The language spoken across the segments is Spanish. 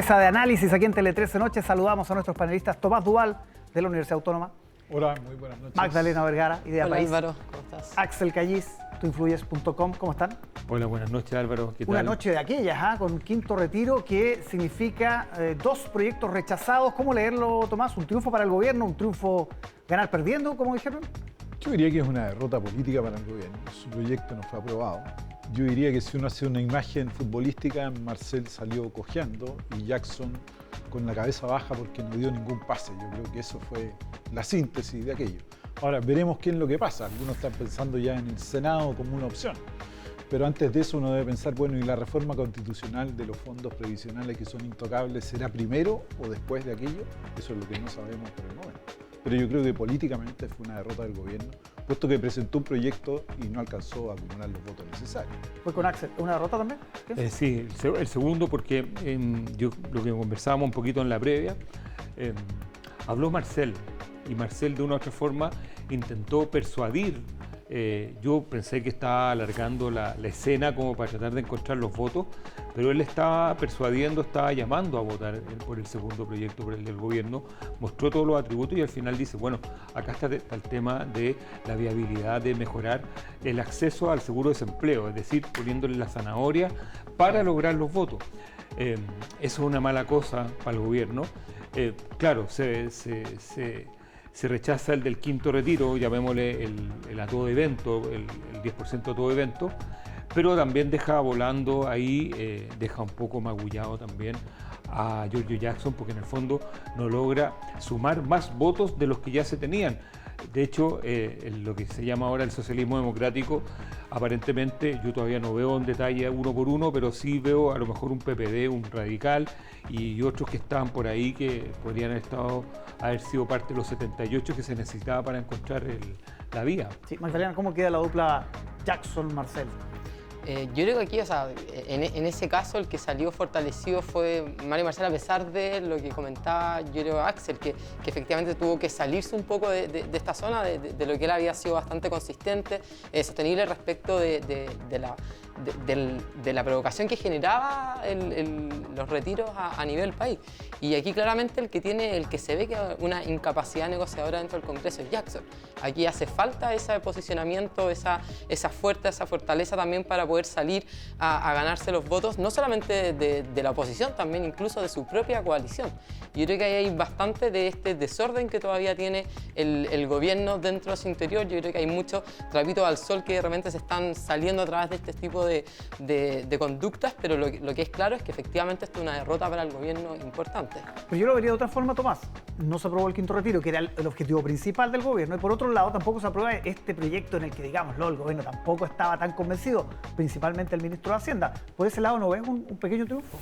Mesa de análisis aquí en Tele 13 Noche. Saludamos a nuestros panelistas Tomás Duval, de la Universidad Autónoma. Hola, muy buenas noches. Magdalena Vergara, Idea Hola, País. Álvaro, ¿cómo estás? Axel Callis, tuinfluyes.com. ¿Cómo están? Hola, buenas noches, Álvaro. ¿Qué tal? Una noche de aquellas, con quinto retiro, que significa dos proyectos rechazados. ¿Cómo leerlo, Tomás? ¿Un triunfo para el gobierno? ¿Un triunfo ganar perdiendo, como dijeron? Yo diría que es una derrota política para el gobierno. Su proyecto no fue aprobado. Yo diría que si uno hace una imagen futbolística, Marcel salió cojeando y Jackson con la cabeza baja porque no dio ningún pase. Yo creo que eso fue la síntesis de aquello. Ahora, veremos qué es lo que pasa. Algunos están pensando ya en el Senado como una opción. Pero antes de eso uno debe pensar, bueno, ¿y la reforma constitucional de los fondos previsionales que son intocables será primero o después de aquello? Eso es lo que no sabemos por el momento. Pero yo creo que políticamente fue una derrota del gobierno, puesto que presentó un proyecto y no alcanzó a acumular los votos necesarios. ¿Fue con Axel? ¿Una derrota también? Sí, el segundo, porque lo que conversábamos un poquito en la previa, habló Marcel, y Marcel de una u otra forma intentó persuadir. Yo pensé que estaba alargando la escena como para tratar de encontrar los votos, pero él estaba persuadiendo, estaba llamando a votar por el segundo proyecto, por el del gobierno, mostró todos los atributos y al final dice, bueno, acá está el tema de la viabilidad de mejorar el acceso al seguro de desempleo, es decir, poniéndole la zanahoria para lograr los votos. Eso es una mala cosa para el gobierno. Claro, se rechaza el del quinto retiro, llamémosle el a todo evento, el 10% a todo evento, pero también deja volando ahí, deja un poco magullado también a Giorgio Jackson, porque en el fondo no logra sumar más votos de los que ya se tenían. De hecho, lo que se llama ahora el socialismo democrático, aparentemente yo todavía no veo en detalle uno por uno, pero sí veo a lo mejor un PPD, un radical y otros que estaban por ahí que podrían haber sido parte de los 78 que se necesitaba para encontrar la vía. Sí, Magdalena, ¿cómo queda la dupla Jackson-Marcel? Yo creo que aquí, o sea, en ese caso el que salió fortalecido fue Mario Marcel, a pesar de lo que comentaba yo creo Axel, que efectivamente tuvo que salirse un poco de esta zona, de lo que él había sido bastante consistente, sostenible respecto de la provocación que generaba los retiros a nivel país. Y aquí claramente el que se ve que hay una incapacidad negociadora dentro del Congreso es Jackson. Aquí hace falta ese posicionamiento, esa fortaleza también para poder salir a ganarse los votos, no solamente de la oposición, también incluso de su propia coalición. Yo creo que ahí hay bastante de este desorden que todavía tiene el gobierno dentro de su interior. Yo creo que hay muchos trapitos al sol que de repente se están saliendo a través de este tipo de conductas, pero lo que es claro es que efectivamente esto es una derrota para el gobierno importante. Pero yo lo vería de otra forma, Tomás. No se aprobó el quinto retiro, que era el objetivo principal del gobierno, y por otro lado tampoco se aprueba este proyecto en el que, digámoslo, el gobierno tampoco estaba tan convencido, principalmente el ministro de Hacienda. ¿Por ese lado no ves un pequeño triunfo?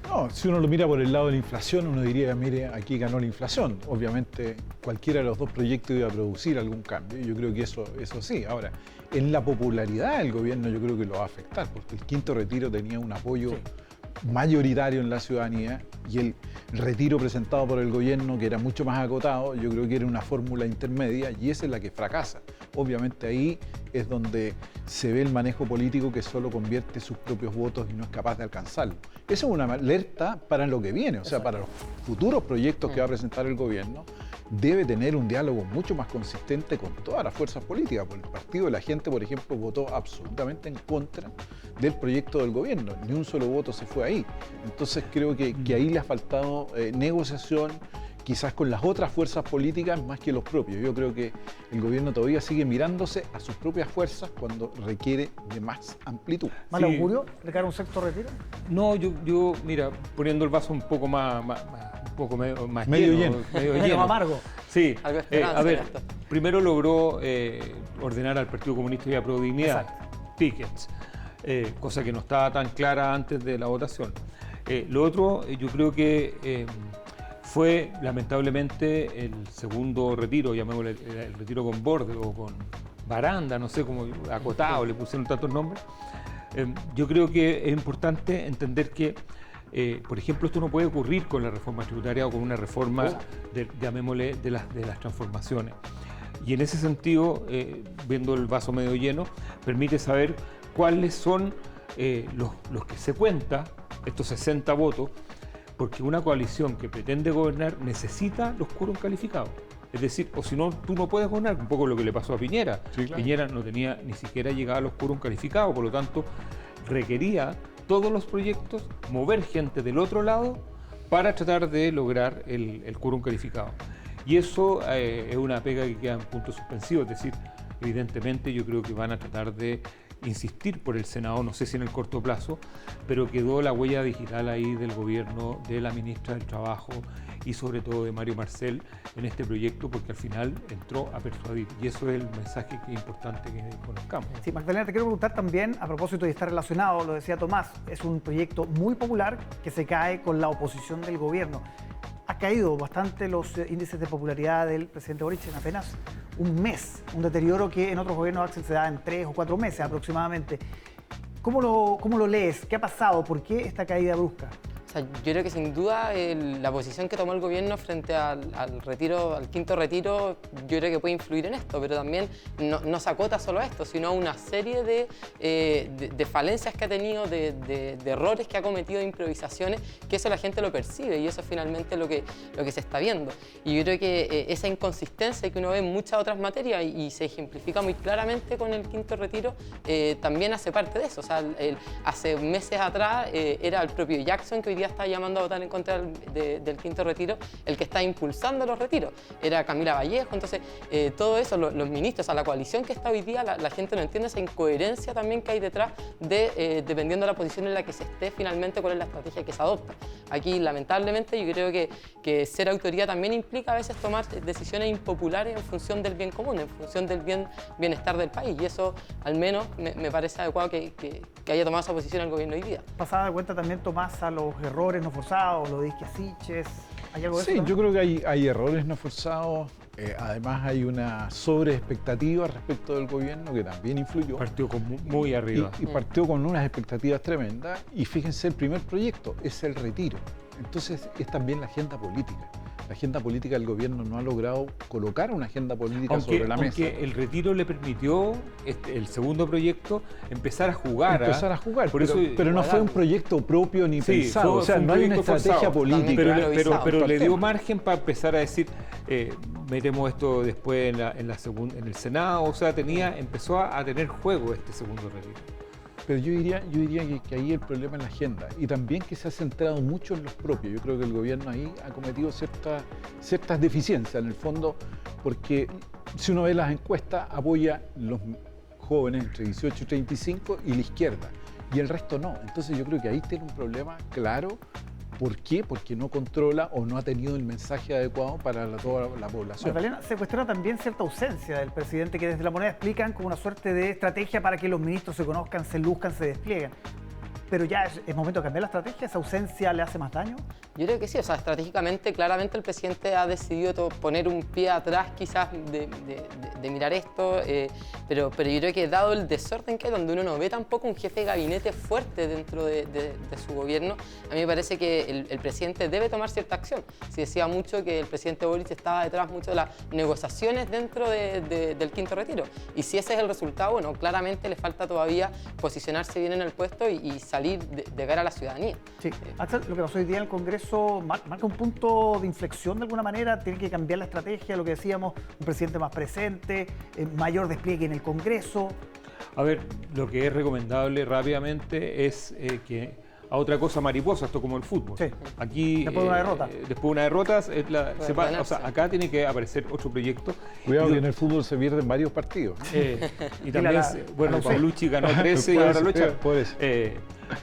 No, si uno lo mira por el lado de la inflación, uno diría, mire, aquí ganó la inflación. Obviamente, cualquiera de los dos proyectos iba a producir algún cambio. Yo creo que eso sí. Ahora, en la popularidad del gobierno yo creo que lo va a afectar, porque el quinto retiro tenía un apoyo mayoritario en la ciudadanía y el retiro presentado por el gobierno, que era mucho más acotado, yo creo que era una fórmula intermedia y esa es la que fracasa. Obviamente ahí es donde se ve el manejo político que solo convierte sus propios votos y no es capaz de alcanzarlo. Eso es una alerta para lo que viene, o sea, para los futuros proyectos que va a presentar el gobierno. Debe tener un diálogo mucho más consistente con todas las fuerzas políticas, porque el Partido de la Gente, por ejemplo, votó absolutamente en contra del proyecto del gobierno, ni un solo voto se fue ahí. Entonces creo que ahí le ha faltado negociación, quizás con las otras fuerzas políticas más que los propios. Yo creo que el gobierno todavía sigue mirándose a sus propias fuerzas cuando requiere de más amplitud. ¿Mal augurio de cara a un sexto retiro? No, yo mira, poniendo el vaso un poco más medio lleno. Medio amargo. Sí, Algo de esperanza, a ver, esto. primero logró ordenar al Partido Comunista y a Pro Dignidad, tickets, cosa que no estaba tan clara antes de la votación. Lo otro, yo creo que fue lamentablemente el segundo retiro, llamémosle el retiro con borde o con baranda, no sé cómo, acotado, le pusieron tantos nombres. Yo creo que es importante entender que, por ejemplo, esto no puede ocurrir con la reforma tributaria o con una reforma, llamémosle, de las transformaciones. Y en ese sentido, viendo el vaso medio lleno, permite saber cuáles son los que se cuenta, estos 60 votos, porque una coalición que pretende gobernar necesita los quórum calificados. Es decir, o si no, tú no puedes gobernar, un poco lo que le pasó a Piñera. Sí, claro. Piñera no tenía ni siquiera llegado a los quórum calificados, por lo tanto, requería todos los proyectos mover gente del otro lado para tratar de lograr el quórum calificado. Y eso es una pega que queda en punto suspensivo, es decir, evidentemente yo creo que van a tratar de insistir por el Senado, no sé si en el corto plazo, pero quedó la huella digital ahí del gobierno, de la ministra del Trabajo y sobre todo de Mario Marcel en este proyecto, porque al final entró a persuadir, y eso es el mensaje que es importante que conozcamos. Sí, Magdalena, te quiero preguntar también, a propósito de estar relacionado, lo decía Tomás, es un proyecto muy popular que se cae con la oposición del gobierno. Ha caído bastante los índices de popularidad del presidente Boric en apenas un mes, un deterioro que en otros gobiernos Axel se da en 3 o 4 meses aproximadamente. ¿Cómo lo lees? ¿Qué ha pasado? ¿Por qué esta caída brusca? O sea, yo creo que sin duda la posición que tomó el gobierno frente al retiro, al quinto retiro, yo creo que puede influir en esto, pero también no se acota solo a esto, sino a una serie de falencias que ha tenido, de errores que ha cometido, de improvisaciones, que eso la gente lo percibe y eso es finalmente lo que se está viendo. Y yo creo que esa inconsistencia que uno ve en muchas otras materias y se ejemplifica muy claramente con el quinto retiro, también hace parte de eso. O sea, hace meses atrás era el propio Jackson que hoy día está llamando a votar en contra del quinto retiro, el que está impulsando los retiros. Era Camila Vallejo, entonces todo eso, los ministros, a la coalición que está hoy día, la gente no entiende esa incoherencia también que hay detrás dependiendo de la posición en la que se esté finalmente, cuál es la estrategia que se adopta. Aquí, lamentablemente, yo creo que ser autoridad también implica a veces tomar decisiones impopulares en función del bien común, en función del bienestar del país, y eso al menos me parece adecuado que haya tomado esa posición el gobierno hoy día. ¿Pasada de cuenta también, Tomás, a los errores no forzados, lo de Isquiasiches? ¿Hay algo de eso? Sí, también? yo creo que hay errores no forzados. Además hay una sobreexpectativa respecto del gobierno que también influyó. Partió muy arriba. Y partió con unas expectativas tremendas. Y fíjense, el primer proyecto es el retiro. Entonces es también la agenda política. La agenda política del gobierno no ha logrado colocar una agenda política sobre la mesa. Aunque el retiro le permitió, el segundo proyecto, empezar a jugar. Pero no fue un proyecto propio ni pensado. O sea, no hay una estrategia política. Pero le dio margen para empezar a decir, metemos esto después en el Senado. O sea, empezó a tener juego este segundo retiro. Pero yo diría que ahí el problema es la agenda y también que se ha centrado mucho en los propios. Yo creo que el gobierno ahí ha cometido ciertas deficiencias en el fondo, porque si uno ve las encuestas apoya los jóvenes entre 18 y 35 y la izquierda, y el resto no. Entonces yo creo que ahí tiene un problema claro. ¿Por qué? Porque no controla o no ha tenido el mensaje adecuado para toda la población. Magdalena, se cuestiona también cierta ausencia del presidente que desde La Moneda explican como una suerte de estrategia para que los ministros se conozcan, se luzcan, se desplieguen. Pero ya es momento de cambiar la estrategia, ¿esa ausencia le hace más daño? Yo creo que sí, o sea, estratégicamente, claramente el presidente ha decidido poner un pie atrás quizás de mirar esto, pero yo creo que dado el desorden que hay, donde uno no ve tampoco un jefe de gabinete fuerte dentro de su gobierno, a mí me parece que el presidente debe tomar cierta acción. Se decía mucho que el presidente Boric estaba detrás mucho de las negociaciones dentro del quinto retiro, y si ese es el resultado, bueno, claramente le falta todavía posicionarse bien en el puesto y salir de ver a la ciudadanía. Sí, Axel, lo que pasó hoy día en el Congreso marca un punto de inflexión de alguna manera, tiene que cambiar la estrategia, lo que decíamos, un presidente más presente, mayor despliegue en el Congreso. A ver, lo que es recomendable rápidamente es que a otra cosa mariposa, esto como el fútbol. Sí. Aquí, después de una derrota. Después de una derrota, o sea, acá tiene que aparecer otro proyecto. Cuidado que en el fútbol se pierden varios partidos. Y también, bueno, Paulucci ganó 13 y ahora lo echan.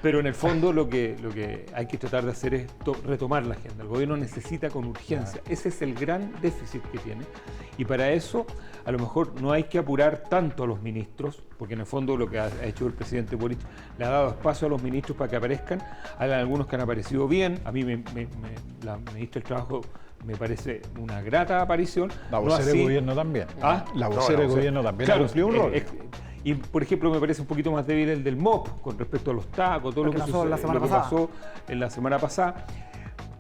Pero en el fondo lo que hay que tratar de hacer es retomar la agenda. El gobierno necesita con urgencia. Ese es el gran déficit que tiene. Y para eso, a lo mejor no hay que apurar tanto a los ministros, porque en el fondo lo que ha hecho el presidente Boric, le ha dado espacio a los ministros para que aparezcan. Hay algunos que han aparecido bien. A mí la ministra del Trabajo me parece una grata aparición. La vocera del gobierno también. La vocera del gobierno también ha cumplido un rol. Y, por ejemplo, me parece un poquito más débil el del MOP con respecto a los tacos, todo lo que pasó en la semana pasada.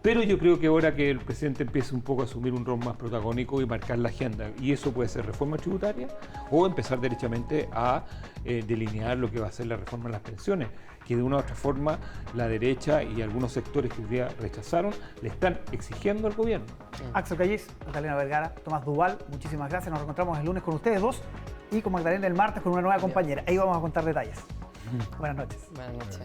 Pero yo creo que ahora que el presidente empiece un poco a asumir un rol más protagónico y marcar la agenda, y eso puede ser reforma tributaria o empezar derechamente a delinear lo que va a ser la reforma de las pensiones, que de una u otra forma la derecha y algunos sectores que hoy día rechazaron le están exigiendo al gobierno. Axel Callis, Magdalena Vergara, Tomás Duval, muchísimas gracias. Nos reencontramos el lunes con ustedes dos y con Magdalena el martes con una nueva compañera. Ahí vamos a contar detalles. Buenas noches. Buenas noches.